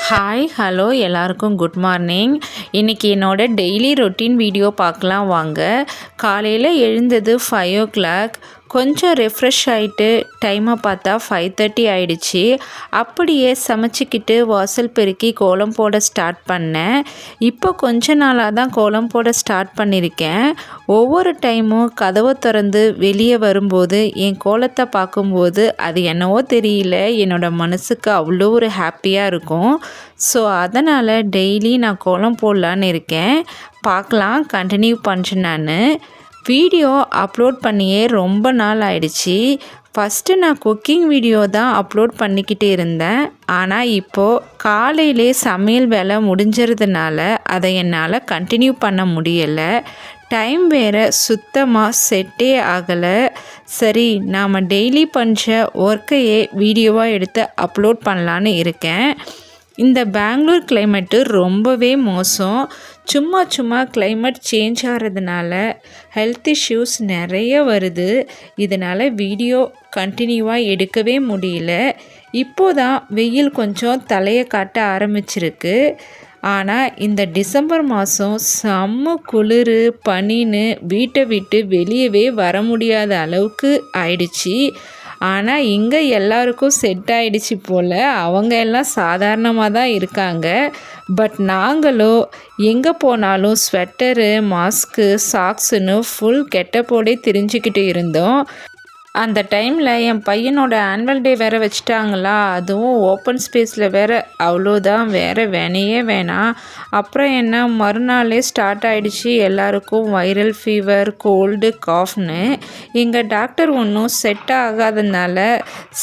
Hi hello எல்லாருக்கும் good morning. இன்றைக்கி என்னோடய டெய்லி ரொட்டீன் வீடியோ பார்க்கலாம் வாங்க. காலையில் எழுந்தது 5 o'clock. கொஞ்சம் ரெஃப்ரெஷ் ஆகிட்டு டைமை பார்த்தா 5:30 ஆகிடுச்சி. அப்படியே சமைச்சிக்கிட்டு வாசல் பெருக்கி கோலம் போட ஸ்டார்ட் பண்ணேன். இப்போ கொஞ்ச நாளாக தான் கோலம் போட ஸ்டார்ட் பண்ணியிருக்கேன். ஒவ்வொரு டைமும் கதவை திறந்து வெளியே வரும்போது என் கோலத்தை பார்க்கும்போது அது என்னவோ தெரியல, என்னோடய மனசுக்கு அவ்வளோ ஒரு ஹாப்பியாக இருக்கும். ஸோ அதனால் டெய்லி நான் கோலம் போடலான்னு இருக்கேன். பார்க்கலாம், கண்டினியூ பண்ணுறேன். நான் வீடியோ அப்லோட் பண்ணியே ரொம்ப நாள் ஆயிடுச்சு. ஃபஸ்ட்டு நான் குக்கிங் வீடியோ தான் அப்லோட் பண்ணிக்கிட்டு இருந்தேன். ஆனால் இப்போது காலையிலே சமையல் வேலை முடிஞ்சறதுனால அதை என்னால் கண்டினியூ பண்ண முடியலை. டைம் வேறு சுத்தமாக செட்டே ஆகலை. சரி, நாம் டெய்லி பண்ணுற ஒர்க்கையே வீடியோவாக எடுத்து அப்லோட் பண்ணலான்னு இருக்கேன். இந்த பெங்களூர் கிளைமேட்டு ரொம்பவே மோசம். சும்மா கிளைமேட் சேஞ்ச் ஆகிறதுனால ஹெல்த் இஷ்யூஸ் நிறைய வருது. இதனால் வீடியோ கண்டினியூவாக எடுக்கவே முடியல. இப்போதான் வெயில் கொஞ்சம் தலையை காட்ட ஆரம்பிச்சிருக்கு. ஆனால் இந்த டிசம்பர் மாதம் செம்ம குளிர் பனின்னு வீட்டை விட்டு வெளியவே வர முடியாத அளவுக்கு ஆயிடுச்சு. ஆனால் இங்கே எல்லாருக்கும் செட் ஆகிடுச்சி போல். அவங்க எல்லாம் சாதாரணமாக தான் இருக்காங்க. பட் நாங்களோ எங்கே போனாலும் ஸ்வெட்டரு, மாஸ்க்கு, சாக்ஸுன்னு ஃபுல் கெட்டப்போடே திரிஞ்சிக்கிட்டு இருந்தோம். அந்த டைமில் என் பையனோட ஆனுவல் டே வேறு வச்சுட்டாங்களா, அதுவும் ஓப்பன் ஸ்பேஸில் வேறு. அவ்வளோதான், வேறு வேணையே வேணாம். அப்புறம் என்ன, மறுநாளே ஸ்டார்ட் ஆகிடுச்சு எல்லாருக்கும் வைரல் ஃபீவர், கோல்டு, காஃப்னு. எங்கள் டாக்டர் ஒன்றும் செட் ஆகாததுனால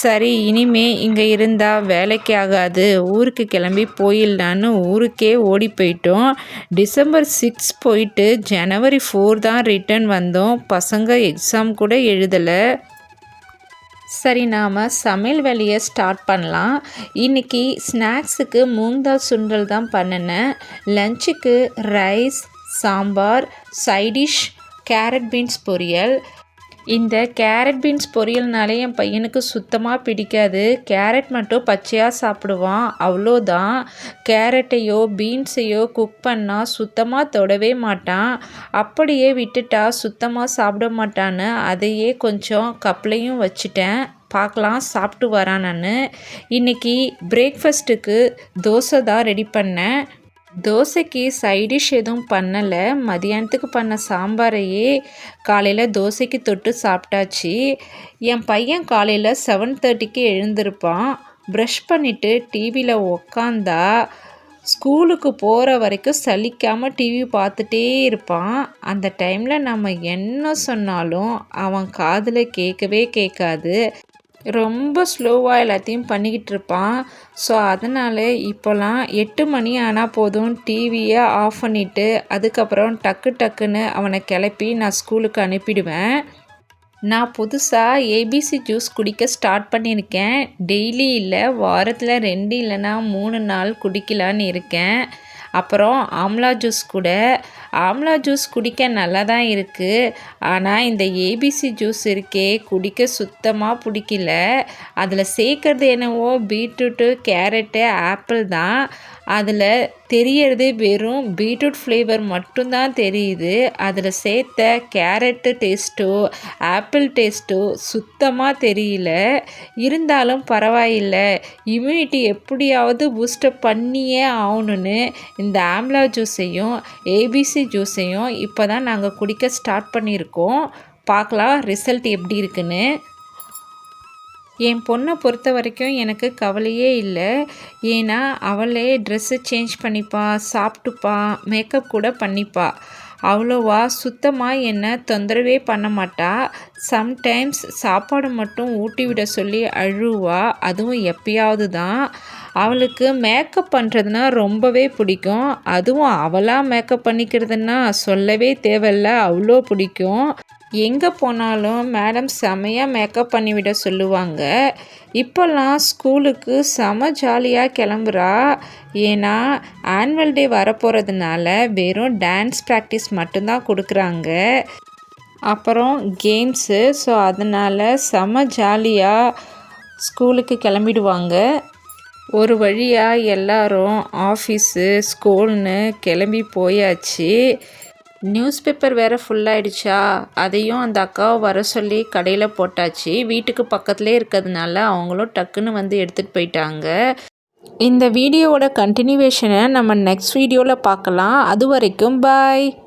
சரி இனிமே இங்கே இருந்தால் வேலைக்கு ஆகாது, ஊருக்கு கிளம்பி போயிடலான்னு ஊருக்கே ஓடி போயிட்டோம். டிசம்பர் 6 போயிட்டு ஜனவரி 4 தான் ரிட்டர்ன் வந்தோம். பசங்க எக்ஸாம் கூட எழுதலை. சரி, நாம் சமையல் வேலையை ஸ்டார்ட் பண்ணலாம். இன்றைக்கி ஸ்நாக்ஸுக்கு மூங்தால் சுண்டல் தான் பண்ணினேன். லஞ்சுக்கு rice, sambar, side dish carrot beans பொரியல். இந்த கேரட் பீன்ஸ் பொரியல்னாலே என் பையனுக்கு சுத்தமாக பிடிக்காது. கேரட் மட்டும் பச்சையாக சாப்பிடுவான், அவ்வளோதான். கேரட்டையோ பீன்ஸையோ குக் பண்ணால் சுத்தமாக தொடவே மாட்டான். அப்படியே விட்டுட்டா சுத்தமாக சாப்பிட மாட்டான்னு அதையே கொஞ்சம் கப்லையும் வச்சுட்டேன். பார்க்கலாம் சாப்பிட்டு வரான். நான் இன்றைக்கி பிரேக்ஃபாஸ்ட்டுக்கு தோசை தான் ரெடி பண்ணேன். தோசைக்கு சைடிஷ் எதுவும் பண்ணலை. மதியானத்துக்கு பண்ண சாம்பாரையே காலையில் தோசைக்கு தொட்டு சாப்பிட்டாச்சு. என் பையன் காலையில் 7:30க்கு எழுந்திருப்பான். ப்ரஷ் பண்ணிவிட்டு டிவியில் உக்காந்தா ஸ்கூலுக்கு போகிற வரைக்கும் சலிக்காமல் டிவி பார்த்துட்டே இருப்பான். அந்த டைமில் நம்ம என்ன சொன்னாலும் அவன் காதில் கேட்கவே கேட்காது. ரொம்ப ஸ்லோவாக எல்லாத்தையும் பண்ணிக்கிட்டு இருப்பான். ஸோ அதனால் இப்போலாம் 8 மணி ஆனால் போதும் டிவியை ஆஃப் பண்ணிவிட்டு அதுக்கப்புறம் டக்குன்னு அவனை கிளப்பி நான் ஸ்கூலுக்கு அனுப்பிடுவேன். நான் புதுசாக ஏபிசி ஜூஸ் குடிக்க ஸ்டார்ட் பண்ணியிருக்கேன். டெய்லி இல்லை, வாரத்தில் 2 இல்லைன்னா 3 நாள் குடிக்கலான்னு இருக்கேன். அப்புறம் ஆம்லா ஜூஸ் குடிக்க நல்லா தான் இருக்குது. ஆனால் இந்த ஏபிசி ஜூஸ் இருக்கே, குடிக்க சுத்தமாக பிடிக்கல. அதில் சேர்க்குறது என்னவோ பீட்ரூட்டு, கேரட்டு, ஆப்பிள் தான். அதில் தெரியறது வெறும் பீட்ரூட் ஃப்ளேவர் மட்டும்தான் தெரியுது. அதில் சேர்த்த கேரட்டு டேஸ்ட்டோ ஆப்பிள் டேஸ்ட்டோ சுத்தமாக தெரியல. இருந்தாலும் பரவாயில்லை, இம்யூனிட்டி எப்படியாவது பூஸ்டப் பண்ணியே ஆகணுன்னு இந்த ஆம்லா ஜூஸையும் ஏபிசி ஜூஸையும் இப்போ தான் நாங்கள் குடிக்க ஸ்டார்ட் பண்ணியிருக்கோம். பார்க்கலாம் ரிசல்ட் எப்படி இருக்குன்னு. என் பொண்ணை பொறுத்த வரைக்கும் எனக்கு கவலையே இல்லை. ஏன்னா அவளே ட்ரெஸ்ஸு சேஞ்ச் பண்ணிப்பா, சாப்பிட்டுப்பா, மேக்கப் கூட பண்ணிப்பா. அவ்வளோவா சுத்தமாக என்னை தொந்தரவே பண்ண மாட்டா. சம்டைம்ஸ் சாப்பாடு மட்டும் ஊட்டி விட சொல்லி அழுவா, அதுவும் எப்பயாவது தான். அவளுக்கு மேக்கப் பண்ணுறதுனா ரொம்பவே பிடிக்கும். அதுவும் அவளாக மேக்கப் பண்ணிக்கிறதுனா சொல்லவே தேவையில்ல, அவ்வளோ பிடிக்கும். எங்கே போனாலும் மேடம் செமையாக மேக்கப் பண்ணிவிட சொல்லுவாங்க. இப்போல்லாம் ஸ்கூலுக்கு செம ஜாலியாக கிளம்புறா. ஏன்னா ஆனுவல் டே வரப்போகிறதுனால வெறும் டான்ஸ் ப்ராக்டிஸ் மட்டும்தான் கொடுக்குறாங்க. அப்புறம் கேம்ஸு. ஸோ அதனால் செம ஜாலியாக ஸ்கூலுக்கு கிளம்பிடுவாங்க. ஒரு வழியாக எல்லாரும் ஆஃபீஸு ஸ்கூல்னு கிளம்பி போயாச்சு. நியூஸ் பேப்பர் வேறு ஃபுல்லாகிடுச்சா, அதையும் அந்த அக்காவை வர சொல்லி கடையில் போட்டாச்சு. வீட்டுக்கு பக்கத்துலேயே இருக்கிறதுனால அவங்களும் டக்குன்னு வந்து எடுத்துகிட்டு போயிட்டாங்க. இந்த வீடியோவோட கண்டினியூவேஷனை நம்ம நெக்ஸ்ட் வீடியோவில் பார்க்கலாம். அது வரைக்கும் பாய்.